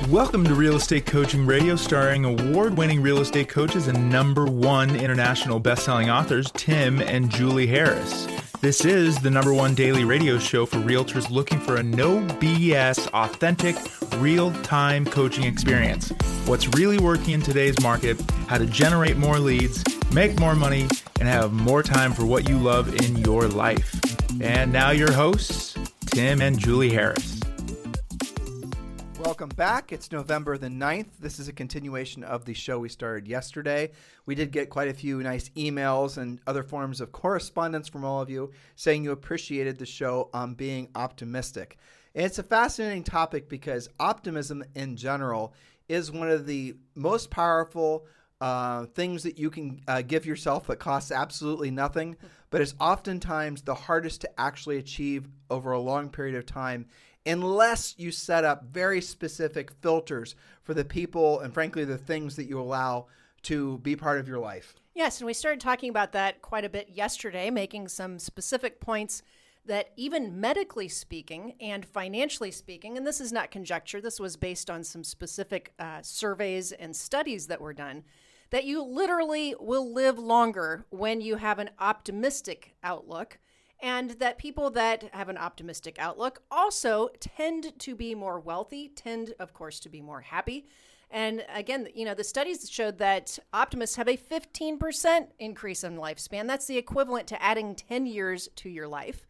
Welcome to Real Estate Coaching Radio, starring award-winning real estate coaches and #1 international best-selling authors, Tim and Julie Harris. This is the #1 daily radio show for realtors looking for a no BS, authentic, real-time coaching experience. What's really working in today's market, how to generate more leads, make more money, and have more time for what you love in your life. And now your hosts, Tim and Julie Harris. Welcome back. It's November the 9th. This is a continuation of the show we started yesterday. We did get quite a few nice emails and other forms of correspondence from all of you saying you appreciated the show on being optimistic. And it's a fascinating topic because optimism in general is one of the most powerful things that you can give yourself that costs absolutely nothing, but is oftentimes the hardest to actually achieve over a long period of time, unless you set up very specific filters for the people and, frankly, the things that you allow to be part of your life. Yes, and we started talking about that quite a bit yesterday, making some specific points that even medically speaking and financially speaking, and this is not conjecture, this was based on some specific surveys and studies that were done, that you literally will live longer when you have an optimistic outlook. And that people that have an optimistic outlook also tend to be more wealthy, tend, of course, to be more happy. And again, the studies showed that optimists have a 15% increase in lifespan. That's the equivalent to adding 10 years to your life.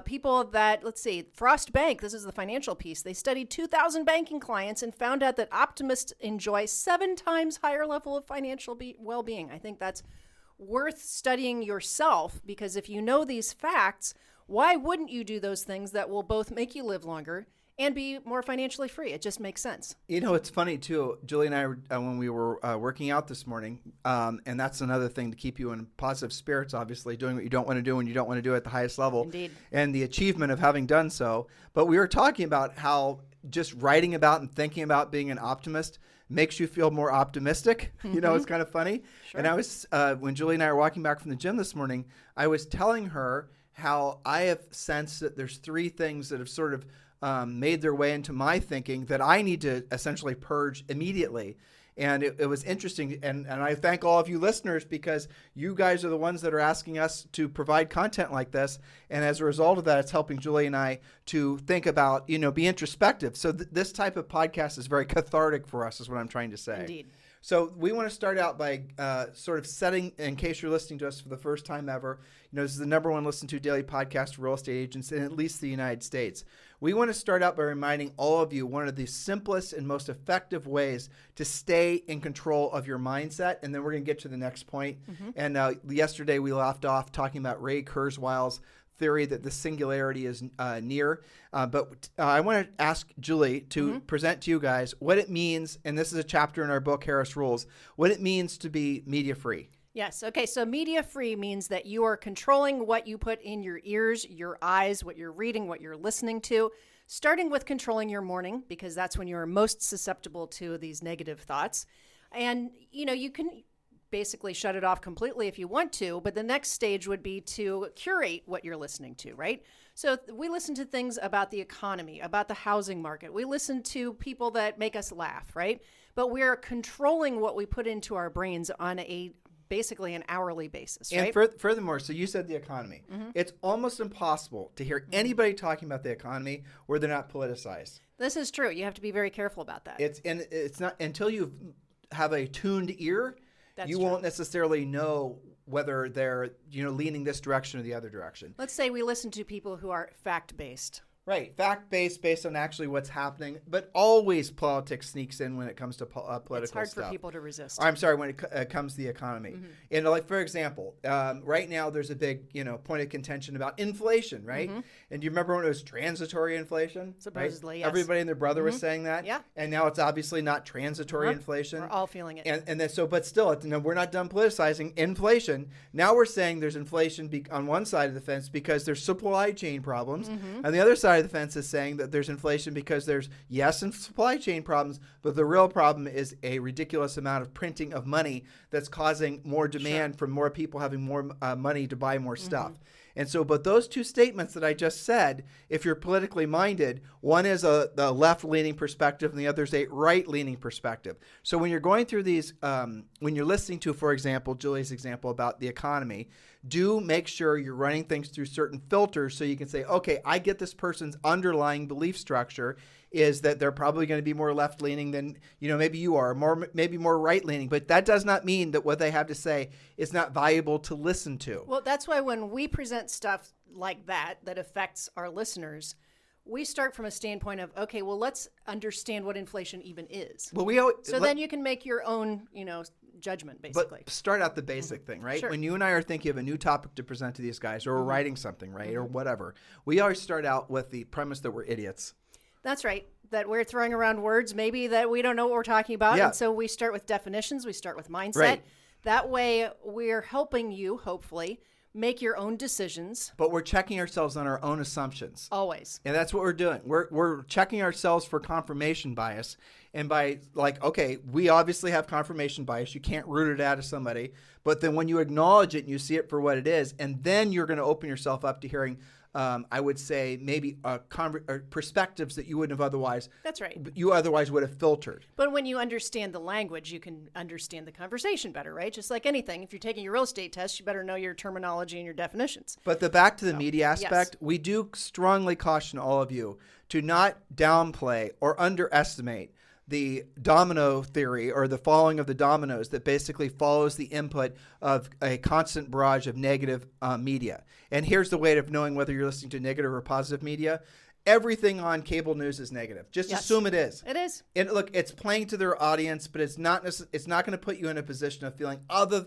People that, let's see, Frost Bank, this is the financial piece, they studied 2,000 banking clients and found out that optimists enjoy 7 times higher level of financial well-being. I think that's worth studying yourself, because if you know these facts, why wouldn't you do those things that will both make you live longer and be more financially free? It just makes sense. You know, it's funny too. Julie and I, when we were working out this morning, and that's another thing to keep you in positive spirits, obviously, doing what you don't want to do when you don't want to do it at the highest level. Indeed. And the achievement of having done so. But we were talking about how just writing about and thinking about being an optimist makes you feel more optimistic. Mm-hmm. You know, it's kind of funny. Sure. And I was, when Julie and I were walking back from the gym this morning, I was telling her how I have sensed that there's 3 things that have sort of made their way into my thinking that I need to essentially purge immediately. And it was interesting. And I thank all of you listeners, because you guys are the ones that are asking us to provide content like this. And as a result of that, it's helping Julie and I to think about, be introspective. So this type of podcast is very cathartic for us, is what I'm trying to say. Indeed. So we want to start out by sort of setting, in case you're listening to us for the first time ever, this is the #1 listened to daily podcast for real estate agents in at least the United States. We want to start out by reminding all of you one of the simplest and most effective ways to stay in control of your mindset. And then we're going to get to the next point. Mm-hmm. And yesterday we left off talking about Ray Kurzweil's theory that the singularity is near. But I want to ask Julie to present to you guys what it means, and this is a chapter in our book, Harris Rules, what it means to be media-free. Yes. Okay. So media-free means that you are controlling what you put in your ears, your eyes, what you're reading, what you're listening to, starting with controlling your morning, because that's when you're most susceptible to these negative thoughts. And, you can basically shut it off completely if you want to, but the next stage would be to curate what you're listening to, right? So we listen to things about the economy, about the housing market. We listen to people that make us laugh, right? But we're controlling what we put into our brains on basically an hourly basis, right? And furthermore, so you said the economy. Mm-hmm. It's almost impossible to hear anybody talking about the economy where they're not politicized. This is true. You have to be very careful about that. It's not until you have a tuned ear, That's you true. won't necessarily know whether they're leaning this direction or the other direction. Let's say we listen to people who are fact-based. Right, fact-based, based on actually what's happening, but always politics sneaks in when it comes to political stuff. It's hard for people to resist. I'm sorry, when it comes to the economy. Mm-hmm. And like, for example, right now there's a big, point of contention about inflation, right? Mm-hmm. And do you remember when it was transitory inflation? Supposedly, right? yes. Everybody and their brother was saying that. Yeah. And now it's obviously not transitory inflation. We're all feeling it. And then, but still, we're not done politicizing inflation. Now we're saying there's inflation on one side of the fence because there's supply chain problems. Mm-hmm. And the other side of the fence is saying that there's inflation because there's, some supply chain problems, but the real problem is a ridiculous amount of printing of money that's causing more demand from more people having more money to buy more stuff. And so, but those two statements that I just said, if you're politically minded, one is the left-leaning perspective and the other is a right-leaning perspective. So when you're going through these, when you're listening to, for example, Julie's example about the economy, do make sure you're running things through certain filters so you can say, okay, I get this person's underlying belief structure is that they're probably going to be more left-leaning than, maybe you are, maybe more right-leaning. But that does not mean that what they have to say is not valuable to listen to. Well, that's why when we present stuff like that affects our listeners, we start from a standpoint of, okay, well, let's understand what inflation even is. Well, then you can make your own, judgment, basically. But start out the basic thing, right? Sure. When you and I are thinking of a new topic to present to these guys, or we're writing something, right, or whatever, we always start out with the premise that we're idiots. That's right. That we're throwing around words maybe that we don't know what we're talking about. Yeah. And so we start with definitions. We start with mindset. Right. That way we're helping you, hopefully, make your own decisions. But we're checking ourselves on our own assumptions. Always. And that's what we're doing. We're checking ourselves for confirmation bias. And by okay, we obviously have confirmation bias. You can't root it out of somebody. But then when you acknowledge it and you see it for what it is, and then you're going to open yourself up to hearing, I would say, maybe perspectives that you wouldn't have otherwise. That's right. You otherwise would have filtered. But when you understand the language, you can understand the conversation better, right? Just like anything. If you're taking your real estate test, you better know your terminology and your definitions. But back to the media aspect, we do strongly caution all of you to not downplay or underestimate the domino theory, or the falling of the dominoes that basically follows the input of a constant barrage of negative media. And here's the way of knowing whether you're listening to negative or positive media. Everything on cable news is negative. Just assume it is. It is. And look, it's playing to their audience, but it's not going to put you in a position of feeling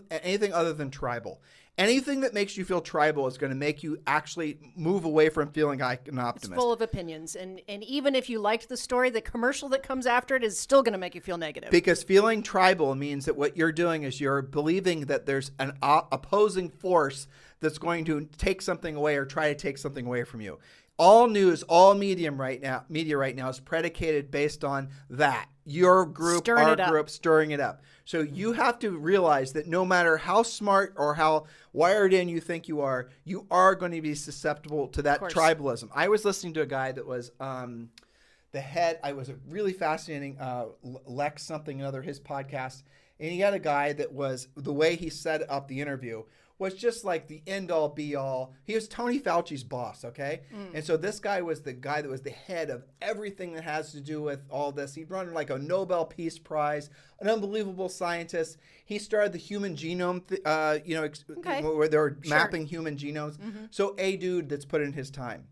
anything other than tribal. Anything that makes you feel tribal is going to make you actually move away from feeling like an optimist. It's full of opinions. And even if you liked the story, the commercial that comes after it is still going to make you feel negative. Because feeling tribal means that what you're doing is you're believing that there's an opposing force that's going to take something away or try to take something away from you. All news, all media right now is predicated based on that. Your group, our group, stirring it up. So you have to realize that no matter how smart or how wired in you think you are going to be susceptible to that tribalism. I was listening to a guy that was the head. I was a really fascinating Lex something another, his podcast, and he had a guy that was, the way he set up the interview was just like the end-all, be-all. He was Tony Fauci's boss, okay? And so this guy was the guy that was the head of everything that has to do with all this. He'd run like a Nobel Peace Prize, an unbelievable scientist. He started the human genome, where they were mapping human genomes. So a dude that's put in his time.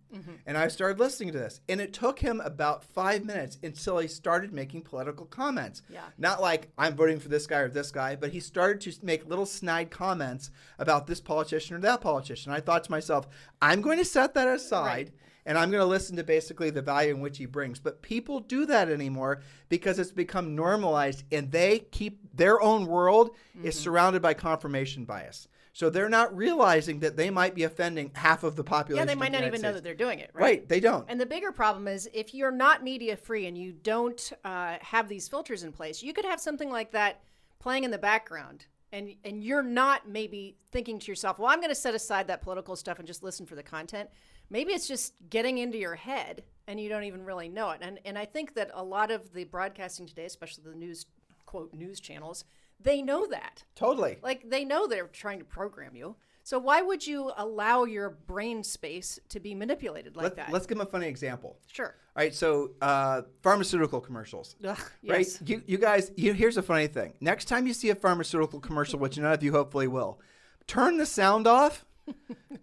And I started listening to this. And it took him about 5 minutes until he started making political comments. Yeah. Not like, I'm voting for this guy or this guy, but he started to make little snide comments about this politician or that politician. I thought to myself, I'm going to set that aside. And I'm going to listen to basically the value in which he brings. But people do that anymore because it's become normalized, and they keep their own world is surrounded by confirmation bias. So they're not realizing that they might be offending half of the population. Yeah, they might not even know that they're doing it, right? Right, they don't. And the bigger problem is if you're not media free and you don't have these filters in place, you could have something like that playing in the background. And you're not maybe thinking to yourself, well, I'm going to set aside that political stuff and just listen for the content. Maybe it's just getting into your head and you don't even really know it. And I think that a lot of the broadcasting today, especially the news, quote, news channels, they know that. Totally. Like they know they're trying to program you. So why would you allow your brain space to be manipulated like that? Let's give them a funny example. Sure. All right, so pharmaceutical commercials. Ugh, right? yes. You guys, here's a funny thing. Next time you see a pharmaceutical commercial, which none of you hopefully will, turn the sound off,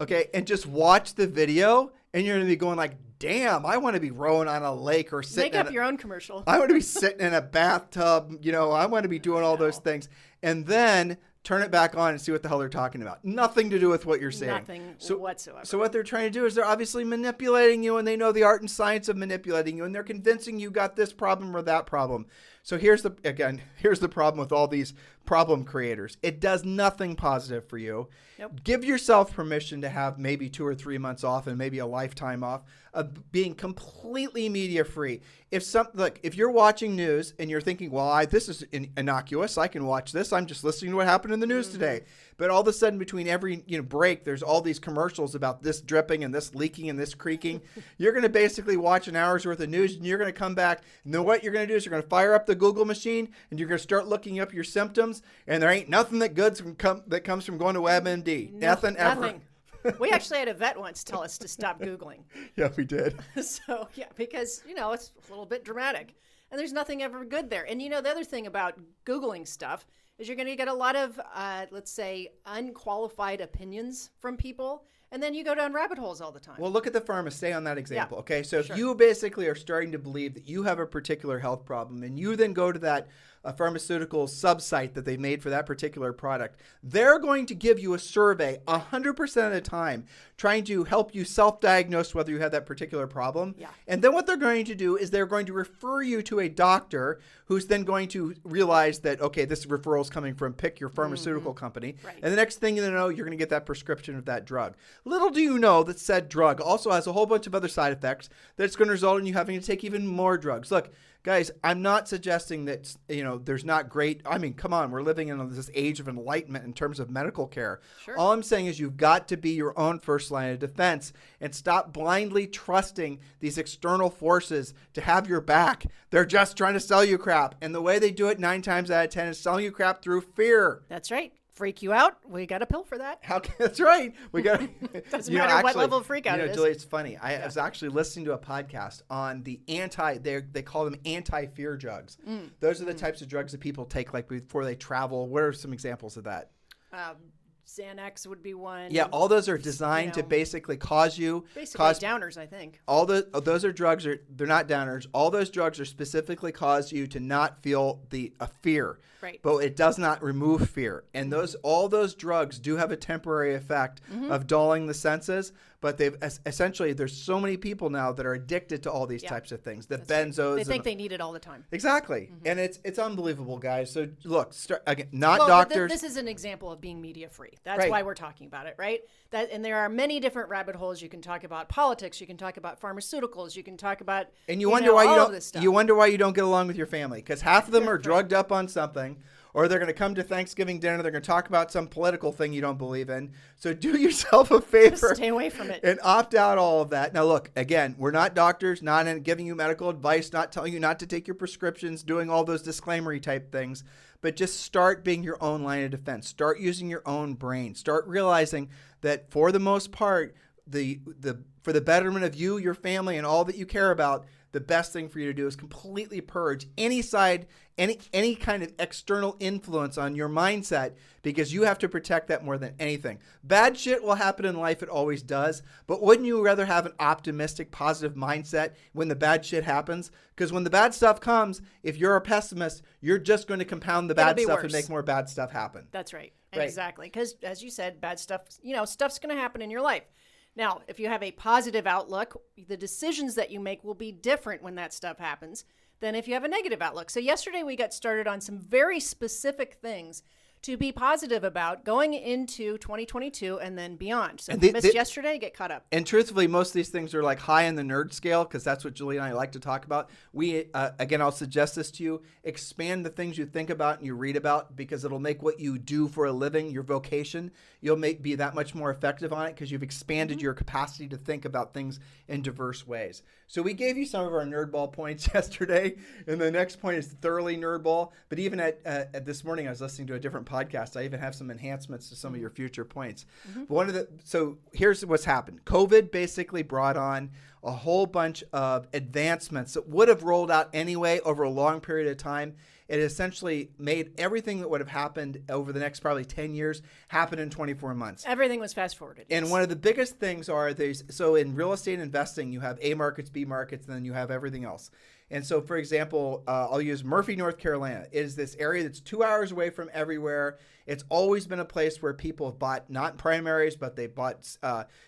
okay, and just watch the video, and you're going to be going like, damn, I want to be rowing on a lake or sitting. Make up your own commercial. I want to be sitting in a bathtub, I want to be doing all those things. And then turn it back on and see what the hell they're talking about. Nothing to do with what you're saying. Nothing whatsoever. So what they're trying to do is they're obviously manipulating you, and they know the art and science of manipulating you, and they're convincing you got this problem or that problem. So here's the problem with all these problem creators. It does nothing positive for you. Nope. Give yourself permission to have maybe 2 or 3 months off and maybe a lifetime off of being completely media free. if you're watching news and you're thinking, well, this is innocuous, I can watch this. I'm just listening to what happened in the news today. But all of a sudden, between every break, there's all these commercials about this dripping and this leaking and this creaking. You're going to basically watch an hour's worth of news, and you're going to come back. And then what you're going to do is you're going to fire up the Google machine, and you're going to start looking up your symptoms. And there ain't nothing that that comes from going to WebMD. Nothing ever. We actually had a vet once tell us to stop Googling. Yeah, we did. So, yeah, because, it's a little bit dramatic. And there's nothing ever good there. And, the other thing about Googling stuff is you're going to get a lot of, let's say, unqualified opinions from people. And then you go down rabbit holes all the time. Well, look at the pharma. Stay on that example, Yeah, okay? So sure. if you basically are starting to believe that you have a particular health problem and you then go to that pharmaceutical sub-site that they made for that particular product, they're going to give you a survey 100% of the time trying to help you self-diagnose whether you have that particular problem. Yeah. And then what they're going to do is they're going to refer you to a doctor who's then going to realize that, okay, this referral is coming from pick your pharmaceutical company. Right. And the next thing you know, you're going to get that prescription of that drug. Little do you know that said drug also has a whole bunch of other side effects that's going to result in you having to take even more drugs. Look, guys, I'm not suggesting that, there's not great. I mean, come on, we're living in this age of enlightenment in terms of medical care. Sure. All I'm saying is you've got to be your own first line of defense and stop blindly trusting these external forces to have your back. They're just trying to sell you crap. And the way they do it 9 times out of 10 is selling you crap through fear. That's right. Freak you out. We got a pill for that. That's right. We got. Doesn't matter what level of freak out it is. Julie, it's funny. I was actually listening to a podcast on the they call them anti-fear drugs. Those are the types of drugs that people take like before they travel. What are some examples of that? Xanax would be one. Yeah, all those are designed to basically cause you. Basically downers, I think. Those are drugs. They're not downers. All those drugs are specifically cause you to not feel a fear. Right. But it does not remove fear. And all those drugs do have a temporary effect of dulling the senses. But essentially, there's so many people now that are addicted to all these types of things. The benzos. They think they need it all the time. Exactly. And it's unbelievable, guys. So look, doctors. But this is an example of being media free. That's Right. why we're talking about it, right? And there are many different rabbit holes. You can talk about politics. You can talk about pharmaceuticals. You can talk about and you wonder why you all of don't. this stuff. You wonder why you don't get along with your family because half of them are drugged up on something. Or they're going to come to Thanksgiving dinner. They're going to talk about some political thing you don't believe in. So do yourself a favor. Just stay away from it. And opt out all of that. Now, look, again, we're not doctors, not giving you medical advice, not telling you not to take your prescriptions, doing all those disclaimer-y type things. But just start being your own line of defense. Start using your own brain. Start realizing that for the most part, for the betterment of you, your family, and all that you care about, the best thing for you to do is completely purge any kind of external influence on your mindset because you have to protect that more than anything. Bad shit will happen in life. It always does. But wouldn't you rather have an optimistic, positive mindset when the bad shit happens? Because when the bad stuff comes, if you're a pessimist, you're just going to compound the bad stuff and make more bad stuff happen. That's right. Right. Exactly. Because as you said, bad stuff, stuff's going to happen in your life. Now, if you have a positive outlook, the decisions that you make will be different when that stuff happens than if you have a negative outlook. So yesterday we got started on some very specific things to be positive about going into 2022 and then beyond. So if you missed yesterday, get caught up. And truthfully, most of these things are like high in the nerd scale because that's what Julie and I like to talk about. Again, I'll suggest this to you. Expand the things you think about and you read about because it'll make what you do for a living, your vocation, you'll be that much more effective on it because you've expanded your capacity to think about things in diverse ways. So we gave you some of our nerdball points yesterday, and the next point is thoroughly nerdball. But even at this morning, I was listening to a different podcast. I even have some enhancements to some of your future points. But so here's what's happened. COVID basically brought on a whole bunch of advancements that would have rolled out anyway over a long period of time. It essentially made everything that would have happened over the next probably 10 years happen in 24 months. Everything was fast forwarded. And one of the biggest things are so in real estate investing, you have A markets, B markets, and then you have everything else. And so, for example, I'll use Murphy, North Carolina. It is this area that's 2 hours away from everywhere. It's always been a place where people have bought not primaries, but they bought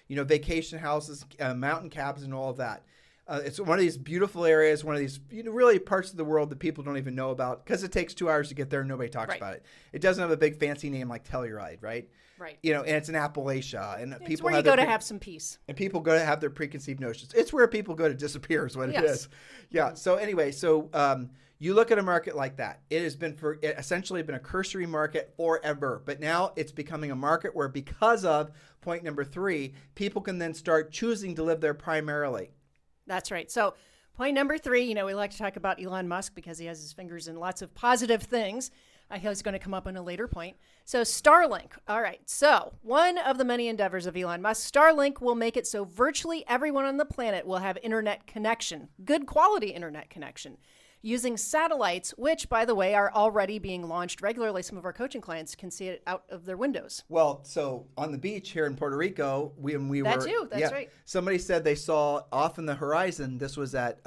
vacation houses, mountain cabins, and all of that. It's one of these beautiful areas, one of these really parts of the world that people don't even know about because it takes 2 hours to get there and nobody talks about it. It doesn't have a big fancy name like Telluride, right? Right. And it's in Appalachia, and it's people where you go to have some peace. And people go to have their preconceived notions. It's where people go to disappear, is what it is. Yeah. So anyway, you look at a market like that. It has been essentially been a cursory market forever, but now it's becoming a market where, because of point number 3, people can then start choosing to live there primarily. That's right. So point number 3, we like to talk about Elon Musk because he has his fingers in lots of positive things. He's going to come up on a later point. So Starlink. All right. So one of the many endeavors of Elon Musk, Starlink will make it so virtually everyone on the planet will have internet connection, good quality internet connection, using satellites, which, by the way, are already being launched regularly. Some of our coaching clients can see it out of their windows. Well, so on the beach here in Puerto Rico, That's right. Somebody said they saw off in the horizon, this was at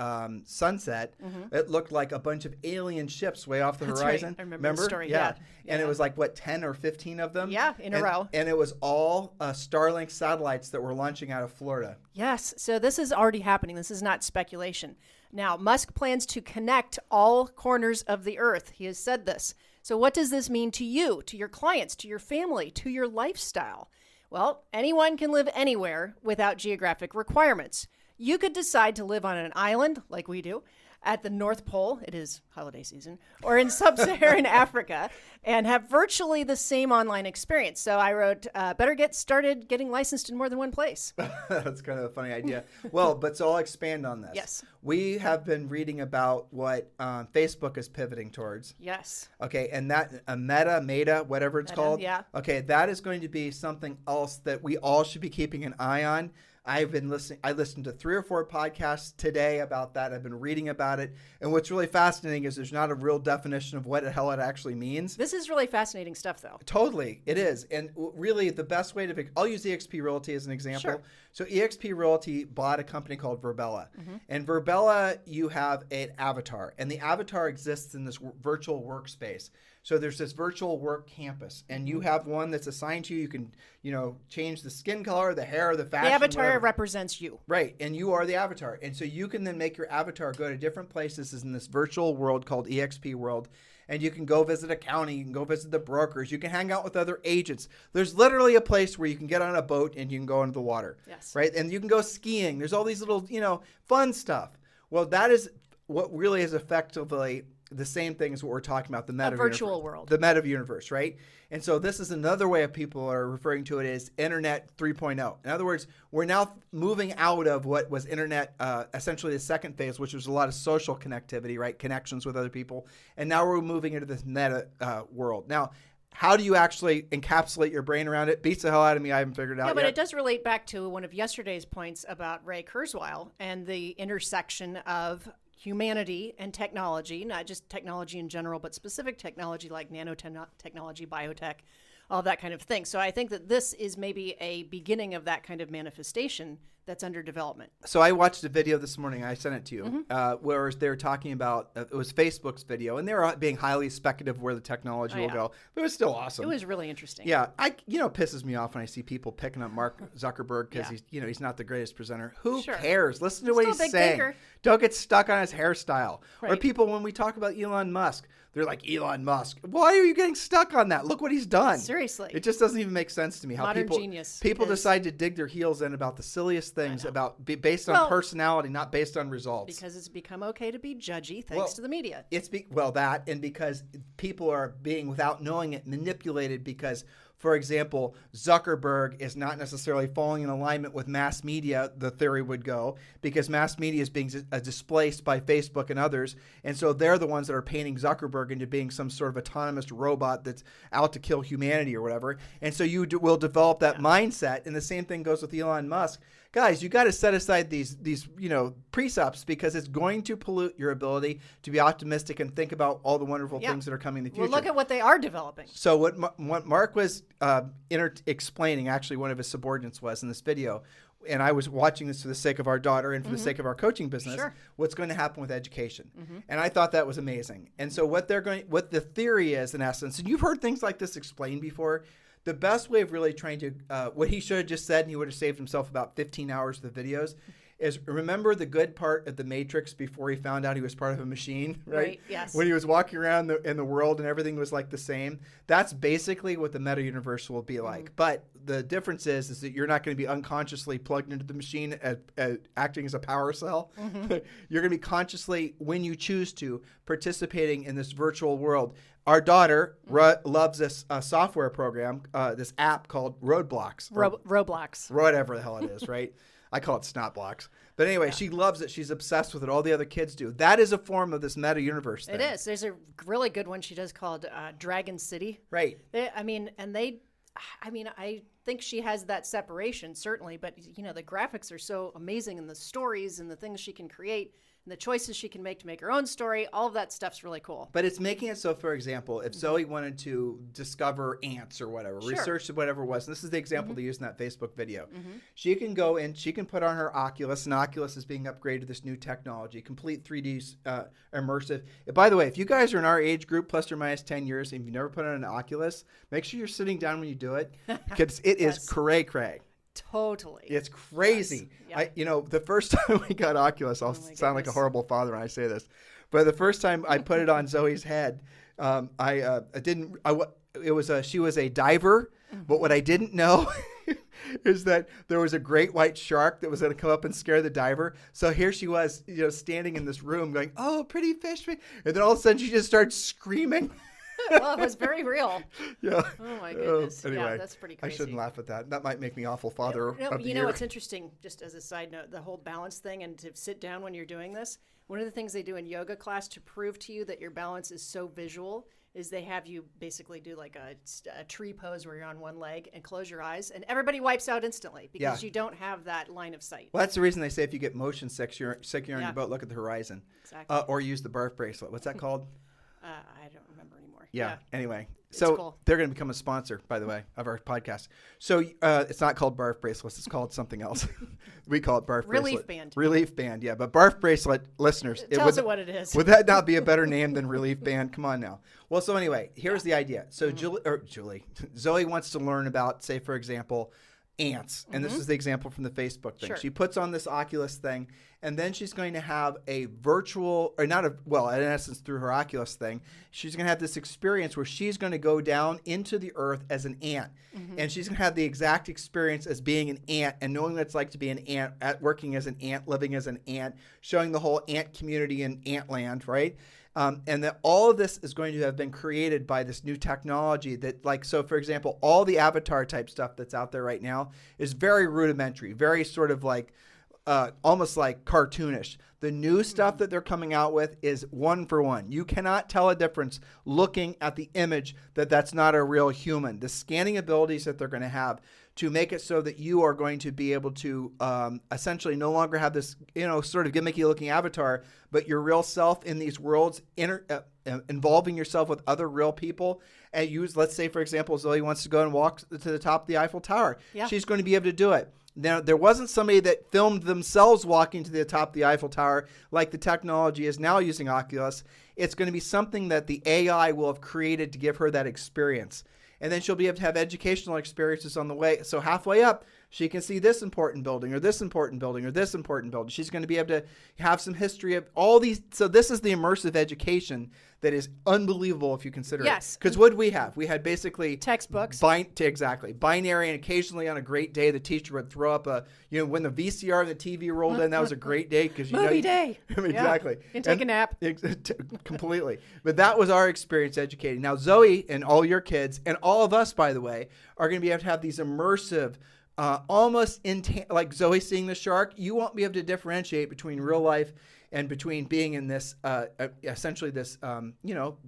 sunset, it looked like a bunch of alien ships way off the horizon. Right. I remember the story. Yeah. And it was like, 10 or 15 of them? Yeah, in a row. And it was all Starlink satellites that were launching out of Florida. Yes. So this is already happening. This is not speculation. Now, Musk plans to connect all corners of the earth. He has said this. So what does this mean to you, to your clients, to your family, to your lifestyle? Well, anyone can live anywhere without geographic requirements. You could decide to live on an island, like we do, at the North Pole, it is holiday season, or in sub-Saharan Africa, and have virtually the same online experience. So I wrote, better get started getting licensed in more than one place. That's kind of a funny idea. Well, so I'll expand on this. Yes. We have been reading about what Facebook is pivoting towards. Yes. Okay, and that Meta, whatever it's called. Yeah. Okay, that is going to be something else that we all should be keeping an eye on. I listened to 3 or 4 podcasts today about that. I've been reading about it. And what's really fascinating is there's not a real definition of what the hell it actually means. This is really fascinating stuff, though. Totally. It is. And really the best way I'll use eXp Realty as an example. Sure. So eXp Realty bought a company called Verbella. And Verbella, you have an avatar. And the avatar exists in this virtual workspace. So there's this virtual work campus, and you have one that's assigned to you. You can, change the skin color, the hair, the fashion. The avatar whatever. represents you. Right, and you are the avatar. And so you can then make your avatar go to different places in this virtual world called eXp World. And you can go visit a county, you can go visit the brokers, you can hang out with other agents. There's literally a place where you can get on a boat and you can go into the water. Yes. Right, and you can go skiing. There's all these little, fun stuff. Well, that is what really is effectively the same thing as what we're talking about, the meta virtual world. The meta universe, right? And so this is another way of people are referring to it as Internet 3.0. In other words, we're now moving out of what was Internet, essentially the second phase, which was a lot of social connectivity, right? Connections with other people. And now we're moving into this meta world. Now, how do you actually encapsulate your brain around it? Beats the hell out of me. I haven't figured it out yet. Yeah, but it does relate back to one of yesterday's points about Ray Kurzweil and the intersection of humanity and technology, not just technology in general, but specific technology like nanotechnology, biotech, all that kind of thing. So I think that this is maybe a beginning of that kind of manifestation that's under development. So I watched a video this morning. I sent it to you, where they're talking about it was Facebook's video, and they were being highly speculative where the technology will go. But it was still awesome. It was really interesting. Yeah, it pisses me off when I see people picking up Mark Zuckerberg because he's not the greatest presenter. Who cares? Listen to what he's saying. Thinker. Don't get stuck on his hairstyle. Right. Or people, when we talk about Elon Musk, they're like, Elon Musk. Why are you getting stuck on that? Look what he's done. Seriously. It just doesn't even make sense to me how Modern genius people decide to dig their heels in about the silliest things based on personality, not based on results. Because it's become okay to be judgy thanks to the media. That, and because people are being, without knowing it, manipulated because, for example, Zuckerberg is not necessarily falling in alignment with mass media, the theory would go, because mass media is being displaced by Facebook and others. And so they're the ones that are painting Zuckerberg into being some sort of autonomous robot that's out to kill humanity or whatever. And so you will develop that mindset. And the same thing goes with Elon Musk. Guys, you got to set aside these precepts because it's going to pollute your ability to be optimistic and think about all the wonderful things that are coming in the future. Well, look at what they are developing. So what Mark was explaining, actually one of his subordinates was in this video, and I was watching this for the sake of our daughter and for the sake of our coaching business, what's going to happen with education. And I thought that was amazing. And so what the theory is in essence, and you've heard things like this explained before, the best way of really trying to, what he should have just said, and he would have saved himself about 15 hours of the videos, is remember the good part of the Matrix before he found out he was part of a machine, right? Right, yes. When he was walking around in the world and everything was like the same. That's basically what the meta universe will be like. But the difference is that you're not going to be unconsciously plugged into the machine acting as a power cell. You're going to be consciously, when you choose to, participating in this virtual world. Our daughter loves this software program, this app called Roadblocks. Roblox. Whatever the hell it is, right? I call it Snot Blocks. But anyway, she loves it. She's obsessed with it. All the other kids do. That is a form of this meta universe thing. It is. There's a really good one she does called Dragon City. Right. I think she has that separation, certainly. But, the graphics are so amazing, and the stories and the things she can create and the choices she can make to make her own story. All of that stuff's really cool. But it's making it so, for example, if Zoe wanted to discover ants or whatever, research whatever it was, and this is the example they used in that Facebook video, she can go in, she can put on her Oculus, and Oculus is being upgraded to this new technology, complete 3D immersive. By the way, if you guys are in our age group, plus or minus 10 years, and you've never put on an Oculus, make sure you're sitting down when you do it, because it is cray-cray. Totally. It's crazy. Yes. Yep. The first time we got Oculus, I'll sound like a horrible father when I say this, but the first time I put it on Zoe's head, she was a diver, but what I didn't know is that there was a great white shark that was going to come up and scare the diver. So here she was, standing in this room going, "Oh, pretty fish," and then all of a sudden she just starts screaming. Well, it was very real. Yeah. Oh my goodness. Anyway, yeah, that's pretty crazy. I shouldn't laugh at that. That might make me awful father of the year. What's interesting, just as a side note, the whole balance thing and to sit down when you're doing this, one of the things they do in yoga class to prove to you that your balance is so visual is they have you basically do like a tree pose where you're on one leg and close your eyes, and everybody wipes out instantly because you don't have that line of sight. Well, that's the reason they say if you get motion sick, you're on your boat, look at the horizon. Exactly. Or use the barf bracelet. What's that called? I don't remember anymore. Yeah. Anyway, It's so cool. they're going to become a sponsor, by the way, of our podcast. So it's not called barf bracelets. It's called something else. We call it barf bracelet. Relief band. Relief band, yeah. But barf bracelet, listeners. Tell us what it is. Would that not be a better name than relief band? Come on now. Well, so anyway, here's the idea. So Zoe wants to learn about, say, for example, ants. And this is the example from the Facebook thing. Sure. She puts on this Oculus thing, and then she's going to have a virtual, or not a, well, in essence, through her Oculus thing, she's going to have this experience where she's going to go down into the earth as an ant. And she's going to have the exact experience as being an ant and knowing what it's like to be an ant, working as an ant, living as an ant, showing the whole ant community in Antland, right? And that all of this is going to have been created by this new technology that, like, so for example, all the avatar type stuff that's out there right now is very rudimentary, very sort of like almost like cartoonish. The new stuff that they're coming out with is one for one. You cannot tell a difference looking at the image that that's not a real human. The scanning abilities that they're going to have to make it so that you are going to be able to essentially no longer have this, sort of gimmicky looking avatar, but your real self in these worlds, involving yourself with other real people. And let's say, for example, Zoe wants to go and walk to the top of the Eiffel Tower. Yeah. She's going to be able to do it. Now, there wasn't somebody that filmed themselves walking to the top of the Eiffel Tower like the technology is now using Oculus. It's going to be something that the AI will have created to give her that experience. And then she'll be able to have educational experiences on the way. So halfway up, she can see this important building or this important building or this important building. She's going to be able to have some history of all these. So this is the immersive education that is unbelievable if you consider it. Because what did we have? We had basically textbooks. Exactly. Binary, and occasionally on a great day, the teacher would throw up when the VCR and the TV rolled in, that was a great day. Movie day. Exactly. Yeah. And take a nap. Completely. But that was our experience educating. Now, Zoe and all your kids, and all of us, by the way, are going to be able to have these immersive, almost like Zoe seeing the shark. You won't be able to differentiate between real life and between being in this, essentially this,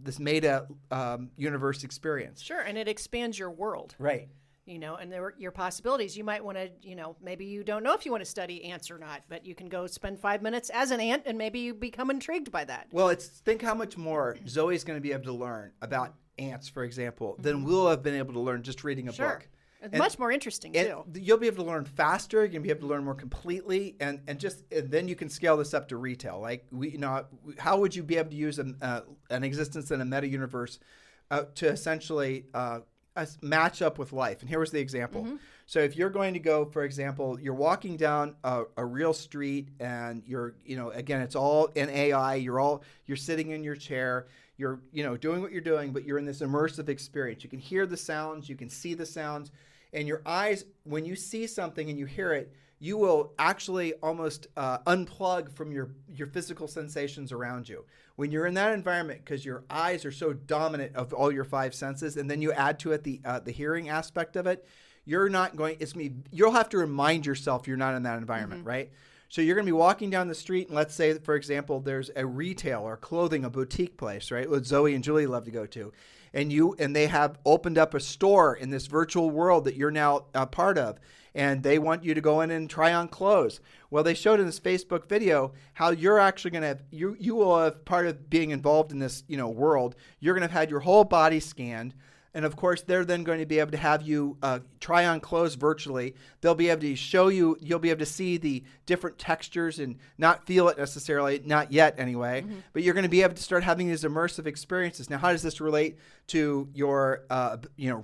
this meta universe experience. Sure, and it expands your world. Right. And your possibilities. You might want to, maybe you don't know if you want to study ants or not, but you can go spend 5 minutes as an ant and maybe you become intrigued by that. Well, think how much more Zoe's going to be able to learn about ants, for example, than we'll have been able to learn just reading a book. It's much more interesting, too. You'll be able to learn faster. You're going to be able to learn more completely. And then you can scale this up to retail. Like, how would you be able to use an existence in a meta universe to essentially match up with life. And here was the example. So if you're going to go, for example, you're walking down a real street and you're, again, it's all in AI. You're sitting in your chair. You're, doing what you're doing, but you're in this immersive experience. You can hear the sounds. You can see the sounds. And your eyes, when you see something and you hear it, you will actually almost unplug from your physical sensations around you. When you're in that environment, because your eyes are so dominant of all your 5 senses, and then you add to it the hearing aspect of it, you'll have to remind yourself you're not in that environment, right? So you're going to be walking down the street, and let's say, for example, there's a retail or clothing, a boutique place, right? What Zoe and Julie love to go to. And they have opened up a store in this virtual world that you're now a part of. And they want you to go in and try on clothes. Well, they showed in this Facebook video how you're actually going to have, you will have part of being involved in this, world. You're going to have had your whole body scanned. And of course, they're then going to be able to have you try on clothes virtually. They'll be able to show you, you'll be able to see the different textures and not feel it necessarily, not yet anyway, but you're going to be able to start having these immersive experiences. Now, how does this relate to your,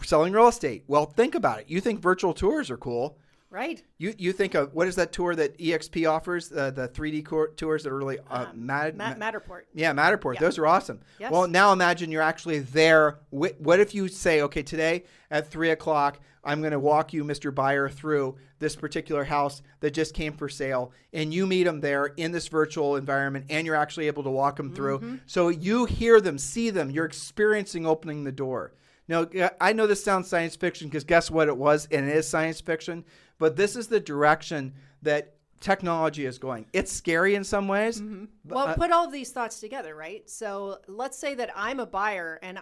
selling real estate? Well, think about it. You think virtual tours are cool. Right. You think of, what is that tour that EXP offers? The 3D tours that are really Matterport. Yeah, Matterport. Yeah. Those are awesome. Yes. Well, now imagine you're actually there. What if you say, okay, today at 3 o'clock, I'm going to walk you, Mr. Buyer, through this particular house that just came for sale, and you meet them there in this virtual environment, and you're actually able to walk them through. So you hear them, see them. You're experiencing opening the door. Now, I know this sounds science fiction because guess what it was, and it is science fiction, but this is the direction that technology is going. It's scary in some ways. Well, put all of these thoughts together, right? So let's say that I'm a buyer and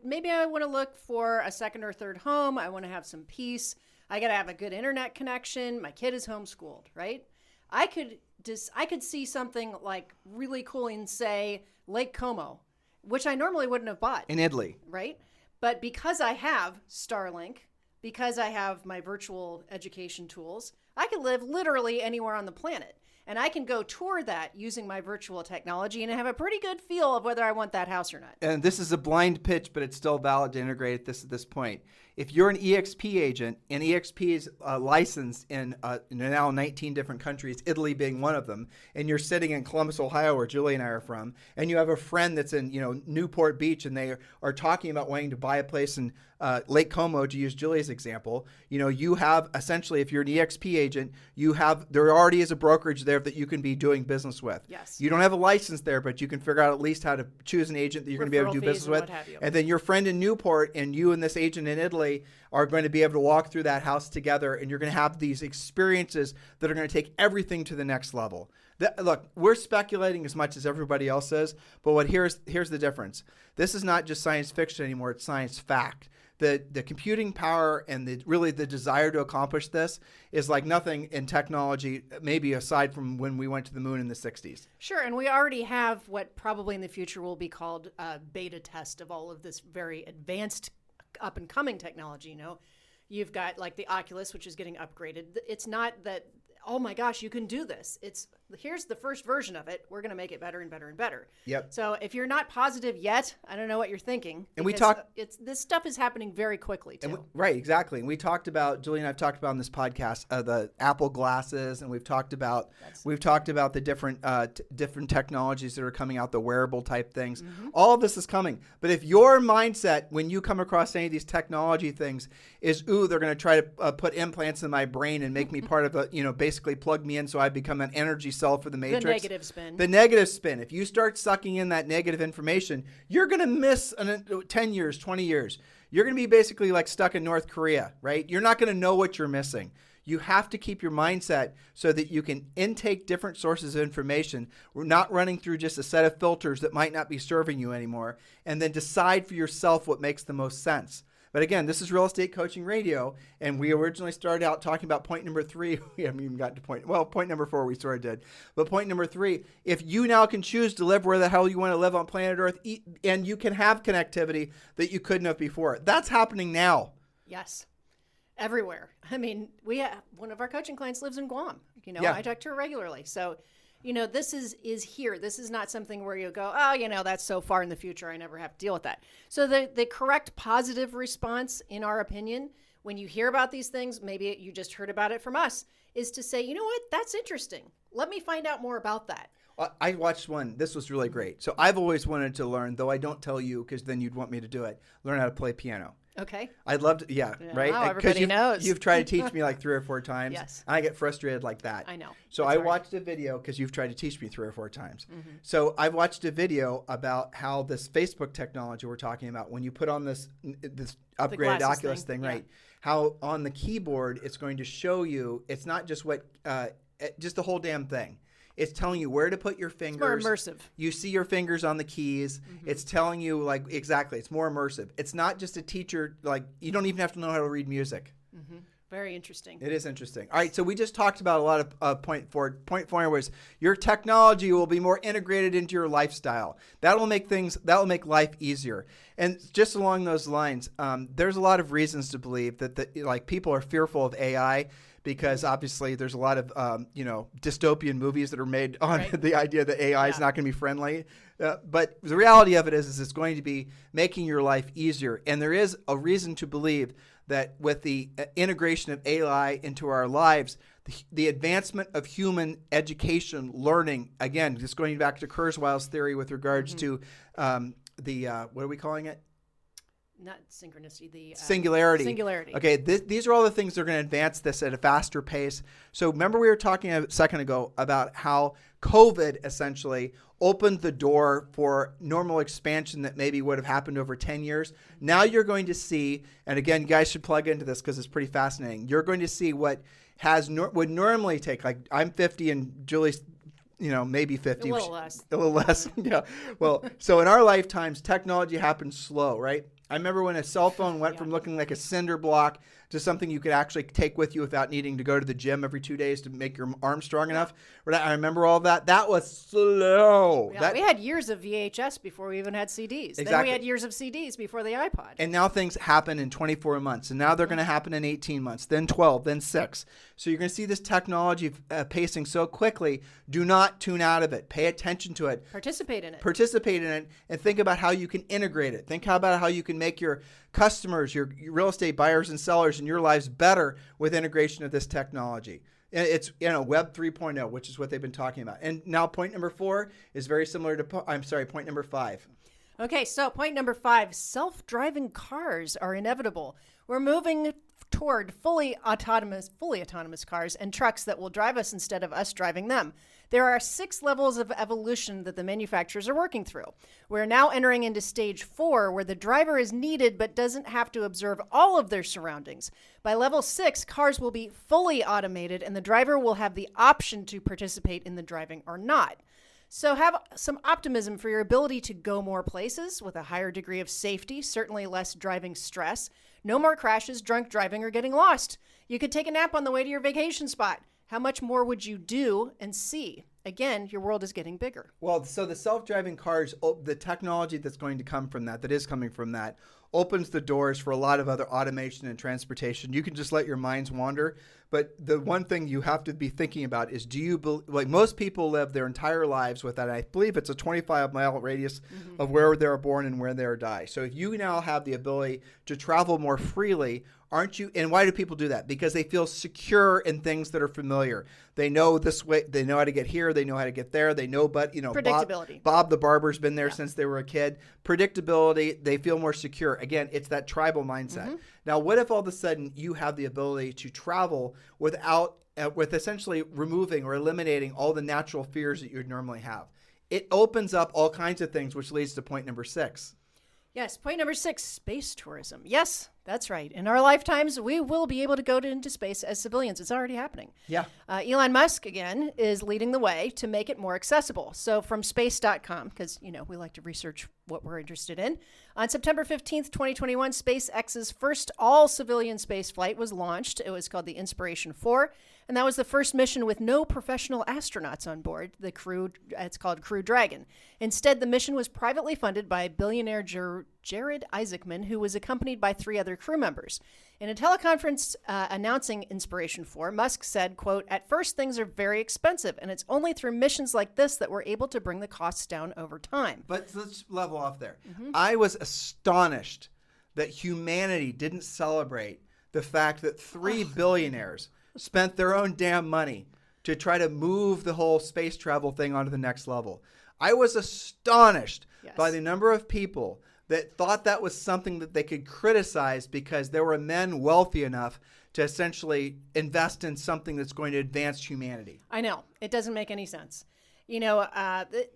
maybe I want to look for a second or third home. I want to have some peace. I got to have a good internet connection. My kid is homeschooled, right? I could see something like really cool in, say, Lake Como, which I normally wouldn't have bought. In Italy. Right? But because I have Starlink, because I have my virtual education tools, I can live literally anywhere on the planet. And I can go tour that using my virtual technology and have a pretty good feel of whether I want that house or not. And this is a blind pitch, but it's still valid to integrate this at this point. If you're an EXP agent, and EXP is licensed in now 19 different countries, Italy being one of them, and you're sitting in Columbus, Ohio, where Julie and I are from, and you have a friend that's in Newport Beach, and they are talking about wanting to buy a place in Lake Como, to use Julie's example, you have essentially, if you're an EXP agent, there already is a brokerage there that you can be doing business with. Yes. You don't have a license there, but you can figure out at least how to choose an agent that you're going to be able to do business with. And then your friend in Newport and you and this agent in Italy are going to be able to walk through that house together, and you're going to have these experiences that are going to take everything to the next level. Look, we're speculating as much as everybody else is, but here's the difference. This is not just science fiction anymore, it's science fact. The computing power and the desire to accomplish this is like nothing in technology, maybe aside from when we went to the moon in the 60s. Sure, and we already have what probably in the future will be called a beta test of all of this very advanced up-and-coming technology. You've got like the Oculus, which is getting upgraded. It's not that, oh my gosh, you can do this. Here's the first version of it. We're going to make it better and better and better. Yep. So if you're not positive yet, I don't know what you're thinking. And this stuff is happening very quickly too. Right, exactly. And we talked about, Julie and I've talked about on this podcast, the Apple glasses, and we've talked about the different technologies that are coming out, the wearable type things. All of this is coming. But if your mindset when you come across any of these technology things is, they're going to try to put implants in my brain and make me part of basically plug me in so I become an energy cell for the Matrix. The negative spin. If you start sucking in that negative information, you're going to miss 10 years, 20 years. You're going to be basically like stuck in North Korea, right? You're not going to know what you're missing. You have to keep your mindset so that you can intake different sources of information. We're not running through just a set of filters that might not be serving you anymore, and then decide for yourself what makes the most sense. But again, this is Real Estate Coaching Radio, and we originally started out talking about point number 3. We haven't even gotten to point number 4 we sort of did. But point number 3, if you now can choose to live where the hell you want to live on planet Earth, and you can have connectivity that you couldn't have before. That's happening now. Yes. Everywhere. I mean, one of our coaching clients lives in Guam. Yeah. I talk to her regularly. So This is here. This is not something where you go, oh, that's so far in the future. I never have to deal with that. So the correct positive response, in our opinion, when you hear about these things, maybe you just heard about it from us, is to say, you know what, that's interesting. Let me find out more about that. I watched one. This was really great. So I've always wanted to learn, though I don't tell you because then you'd want me to do it, learn how to play piano. Okay. I'd love to, right? Wow, everybody knows. You've tried to teach me like 3 or 4 times. Yes. And I get frustrated like that. I know. So That's I hard. watched a video because you've tried to teach me 3 or 4 times. So I watched a video about how this Facebook technology we're talking about, when you put on this upgraded glasses Oculus thing, yeah. right? How on the keyboard it's going to show you, it's not just just the whole damn thing. It's telling you where to put your fingers. It's more immersive. You see your fingers on the keys. It's telling you, exactly, it's more immersive. It's not just a teacher, you don't even have to know how to read music. Very interesting. It is interesting. All right, so we just talked about a lot of point four was your technology will be more integrated into your lifestyle. That'll make life easier. And just along those lines, there's a lot of reasons to believe that people are fearful of AI. Because obviously there's a lot of dystopian movies that are made on the idea that AI is not going to be friendly. But the reality of it is it's going to be making your life easier. And there is a reason to believe that with the integration of AI into our lives, the advancement of human education, learning, again, just going back to Kurzweil's theory with regards to what are we calling it? Not synchronicity, the singularity. Singularity. Okay, these are all the things that are going to advance this at a faster pace. So remember we were talking a second ago about how COVID essentially opened the door for normal expansion that maybe would have happened over 10 years. Now you're going to see, and again, you guys should plug into this because it's pretty fascinating. You're going to see what would normally take, like I'm 50 and Julie's maybe 50. A little less. A little less, yeah. Well, so in our lifetimes, technology happens slow, right? I remember when a cell phone went from looking like a cinder block to something you could actually take with you without needing to go to the gym every 2 days to make your arm strong enough. I remember all that. That was slow. Yeah, we had years of VHS before we even had CDs. Exactly. Then we had years of CDs before the iPod. And now things happen in 24 months. And now they're going to happen in 18 months, then 12, then 6. So you're going to see this technology pacing so quickly. Do not tune out of it. Pay attention to it. Participate in it. And think about how you can integrate it. Think about how you can make your customers, your real estate buyers and sellers in your lives better with integration of this technology. It's Web 3.0, which is what they've been talking about. And now point number 4 is very similar to point number 5. Okay, so point number 5, self-driving cars are inevitable. We're moving toward fully autonomous cars and trucks that will drive us instead of us driving them. There are 6 levels of evolution that the manufacturers are working through. We're now entering into stage 4, where the driver is needed but doesn't have to observe all of their surroundings. By level 6, cars will be fully automated and the driver will have the option to participate in the driving or not. So have some optimism for your ability to go more places with a higher degree of safety, certainly less driving stress, no more crashes, drunk driving, or getting lost. You could take a nap on the way to your vacation spot. How much more would you do and see? Again, your world is getting bigger. Well, so the self-driving cars, the technology that's going to come from that is coming from that, opens the doors for a lot of other automation and transportation. You can just let your minds wander. But the one thing you have to be thinking about is, most people live their entire lives with that. I believe it's a 25-mile radius of where they're born and where they die. So if you now have the ability to travel more freely, aren't you? And why do people do that? Because they feel secure in things that are familiar. They know this way. They know how to get here. They know how to get there. They know, predictability. Bob the barber's been there since they were a kid. Predictability. They feel more secure. Again, it's that tribal mindset. Now, what if all of a sudden you have the ability to travel with essentially removing or eliminating all the natural fears that you would normally have? It opens up all kinds of things, which leads to point number 6. Yes, point number 6, space tourism. Yes, that's right. In our lifetimes, we will be able to go into space as civilians. It's already happening. Yeah. Elon Musk, again, is leading the way to make it more accessible. So from space.com, because, we like to research what we're interested in. On September 15th, 2021, SpaceX's first all-civilian space flight was launched. It was called the Inspiration 4. And that was the first mission with no professional astronauts on board, the Crew, it's called Crew Dragon. Instead, the mission was privately funded by billionaire Jared Isaacman, who was accompanied by 3 other crew members. In a teleconference announcing Inspiration 4, Musk said, quote, "At first, things are very expensive, and it's only through missions like this that we're able to bring the costs down over time." But let's level off there. I was astonished that humanity didn't celebrate the fact that 3 billionaires spent their own damn money to try to move the whole space travel thing onto the next level. I was astonished by the number of people that thought that was something that they could criticize because there were men wealthy enough to essentially invest in something that's going to advance humanity. I know. It doesn't make any sense. You know,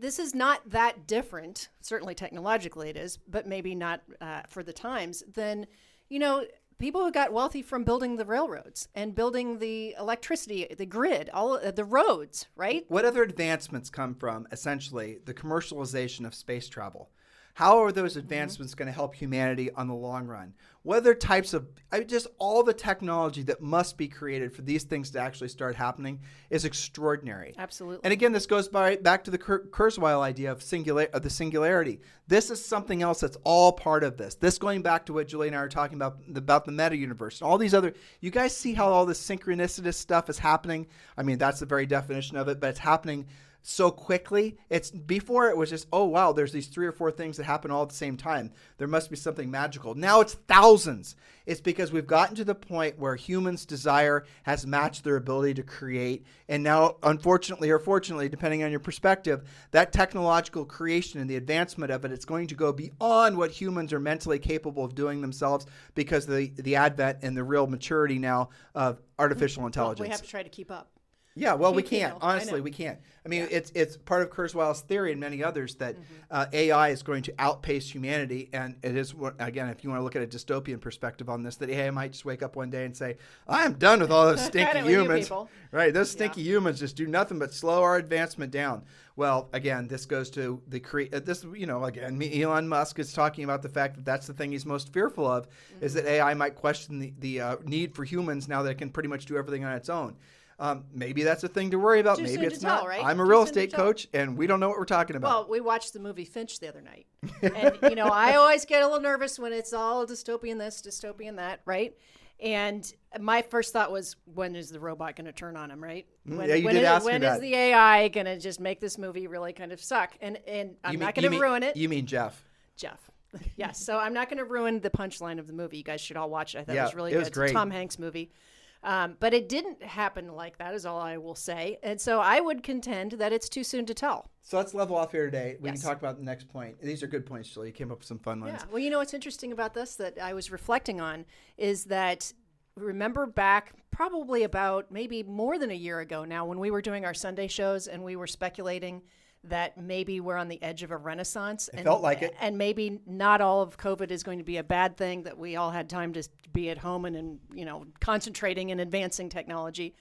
this is not that different, certainly technologically it is, but maybe not for the times, than, you know, people who got wealthy from building the railroads and building the electricity, the grid, all the roads, right? What other advancements come from, essentially, the commercialization of space travel? How are those advancements going to help humanity on the long run? What other types of, just all the technology that must be created for these things to actually start happening is extraordinary. Absolutely. And again, this goes back to the Kurzweil idea of the singularity. This is something else that's all part of this. This going back to what Julie and I were talking about the meta universe and all these other, you guys see how all this synchronicitous stuff is happening? I mean, that's the very definition of it, but it's happening so quickly. It's before it was just, oh wow, there's these 3 or 4 things that happen all at the same time. There must be something magical. Now it's thousands. It's because we've gotten to the point where humans' desire has matched their ability to create. And now, unfortunately or fortunately, depending on your perspective, that technological creation and the advancement of it, it's going to go beyond what humans are mentally capable of doing themselves because of the advent and the real maturity now of artificial intelligence. Well, we have to try to keep up. Yeah, well, we You can't. know, Honestly, we can't. I mean, it's part of Kurzweil's theory and many others that AI is going to outpace humanity. And it is, again, if you want to look at a dystopian perspective on this, that AI might just wake up one day and say, I'm done with all those stinky humans. Right, those stinky humans just do nothing but slow our advancement down. Well, again, this goes to Elon Musk is talking about the fact that that's the thing he's most fearful of, is that AI might question the need for humans now that it can pretty much do everything on its own. Maybe that's a thing to worry about. Maybe it's not. Right? I'm a real estate coach, and we don't know what we're talking about. Well, we watched the movie Finch the other night. And, you know, I always get a little nervous when it's all dystopian this, dystopian that, right? And my first thought was, when is the robot going to turn on him, right? When is the AI going to just make this movie really kind of suck? And I'm not going to ruin it. You mean Jeff? Jeff. Yes. So I'm not going to ruin the punchline of the movie. You guys should all watch it. I thought it was really good. It's a Tom Hanks movie. But it didn't happen like that, is all I will say. And so I would contend that it's too soon to tell. So let's level off here today. We can talk about the next point. These are good points, Julie. You came up with some fun ones. Yeah. Well, you know what's interesting about this that I was reflecting on is that, remember back probably about maybe more than a year ago now when we were doing our Sunday shows and we were speculating that maybe we're on the edge of a renaissance. It felt like it. And maybe not all of COVID is going to be a bad thing, that we all had time to be at home and concentrating and advancing technology.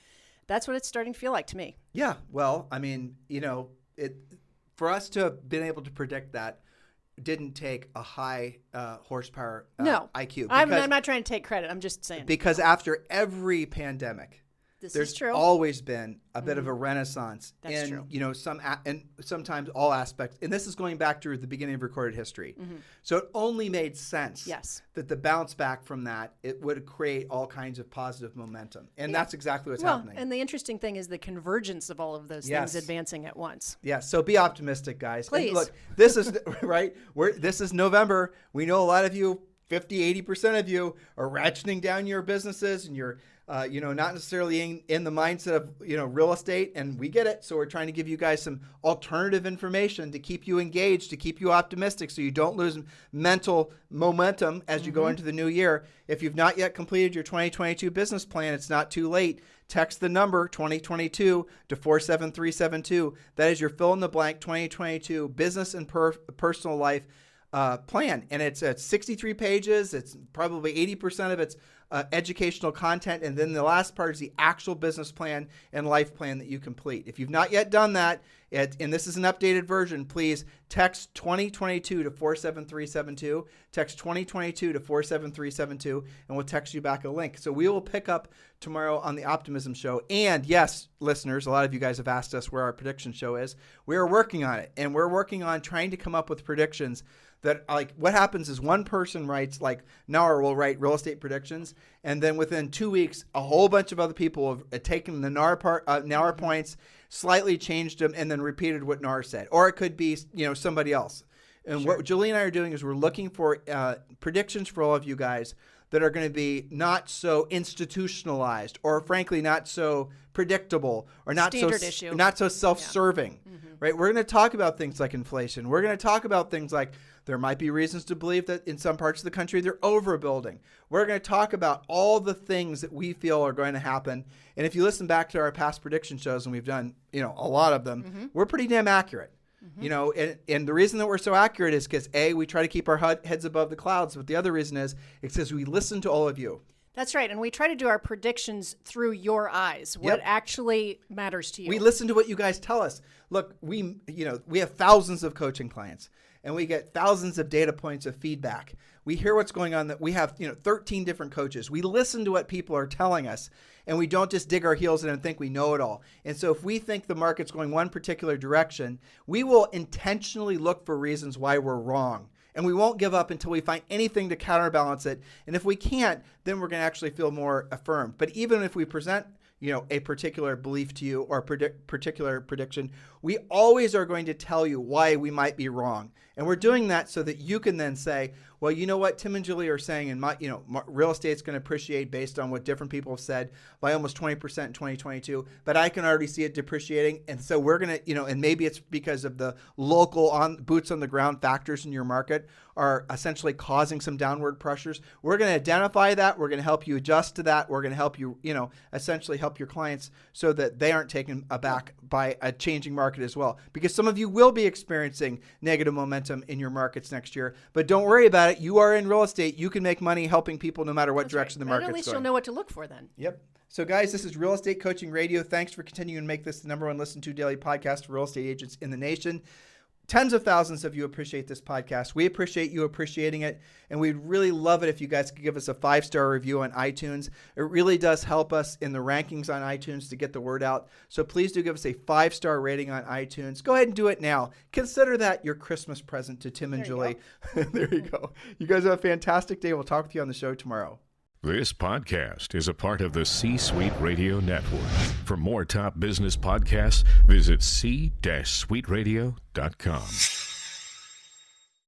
That's what it's starting to feel like to me. Yeah. Well, I mean, for us to have been able to predict that didn't take a high horsepower IQ. I'm not trying to take credit. I'm just saying. Because after every pandemic, there's always been a bit of a renaissance in sometimes all aspects. And this is going back to the beginning of recorded history. So it only made sense that the bounce back from that, it would create all kinds of positive momentum. And that's exactly what's happening. And the interesting thing is the convergence of all of those things advancing at once. Yeah. So be optimistic, guys. Please. And look, this is right. This is November. We know a lot of you, 80% of you, are ratcheting down your businesses and you're not necessarily in the mindset of, real estate, and we get it. So we're trying to give you guys some alternative information to keep you engaged, to keep you optimistic so you don't lose mental momentum as you go into the new year. If you've not yet completed your 2022 business plan, it's not too late. Text the number 2022 to 47372. That is your fill in the blank 2022 business and personal life plan. And it's at 63 pages. It's probably 80% of it's educational content, and then the last part is the actual business plan and life plan that you complete. If you've not yet done that, and this is an updated version, please text 2022 to 47372. Text 2022 to 47372, and we'll text you back a link. So we will pick up tomorrow on the Optimism Show. And yes, listeners, a lot of you guys have asked us where our prediction show is. We are working on it, and we're working on trying to come up with predictions that, like, what happens is one person writes, like Nar will write real estate predictions, and then within 2 weeks, a whole bunch of other people have taken the Nar points, slightly changed them, and then repeated what Nar said. Or it could be, somebody else. And Sure. what Julie and I are doing is we're looking for predictions for all of you guys that are going to be not so institutionalized, or frankly not so predictable, or not Standard issue. not so self-serving. Yeah. Mm-hmm. Right? We're going to talk about things like inflation. We're going to talk about things like there might be reasons to believe that in some parts of the country they're overbuilding. We're going to talk about all the things that we feel are going to happen. And if you listen back to our past prediction shows, and we've done, a lot of them, we're pretty damn accurate. And the reason that we're so accurate is because, A, we try to keep our heads above the clouds. But the other reason is it's because we listen to all of you. That's right. And we try to do our predictions through your eyes, what actually matters to you. We listen to what you guys tell us. Look, we have thousands of coaching clients, and we get thousands of data points of feedback. We hear what's going on. That we have 13 different coaches. We listen to what people are telling us, and we don't just dig our heels in and think we know it all. And so if we think the market's going one particular direction, we will intentionally look for reasons why we're wrong. And we won't give up until we find anything to counterbalance it. And if we can't, then we're going to actually feel more affirmed. But even if we present a particular belief to you, or particular prediction, we always are going to tell you why we might be wrong. And we're doing that so that you can then say, well, you know what, Tim and Julie are saying, and real estate's going to appreciate based on what different people have said by almost 20% in 2022, but I can already see it depreciating. And so we're going to, and maybe it's because of the local boots on the ground factors in your market are essentially causing some downward pressures. We're going to identify that. We're going to help you adjust to that. We're going to help you, essentially help your clients so that they aren't taken aback by a changing market as well. Because some of you will be experiencing negative momentum in your markets next year, but don't worry about it. You are in real estate. You can make money helping people no matter what direction the market's going. At least you'll know what to look for then. Yep. So guys, this is Real Estate Coaching Radio. Thanks for continuing to make this the #1 listened to daily podcast for real estate agents in the nation. Tens of thousands of you appreciate this podcast. We appreciate you appreciating it, and we'd really love it if you guys could give us a 5-star review on iTunes. It really does help us in the rankings on iTunes to get the word out. So please do give us a 5-star rating on iTunes. Go ahead and do it now. Consider that your Christmas present to Tim and Julie. There you go. You guys have a fantastic day. We'll talk with you on the show tomorrow. This podcast is a part of the C-Suite Radio Network. For more top business podcasts, visit c-suiteradio.com.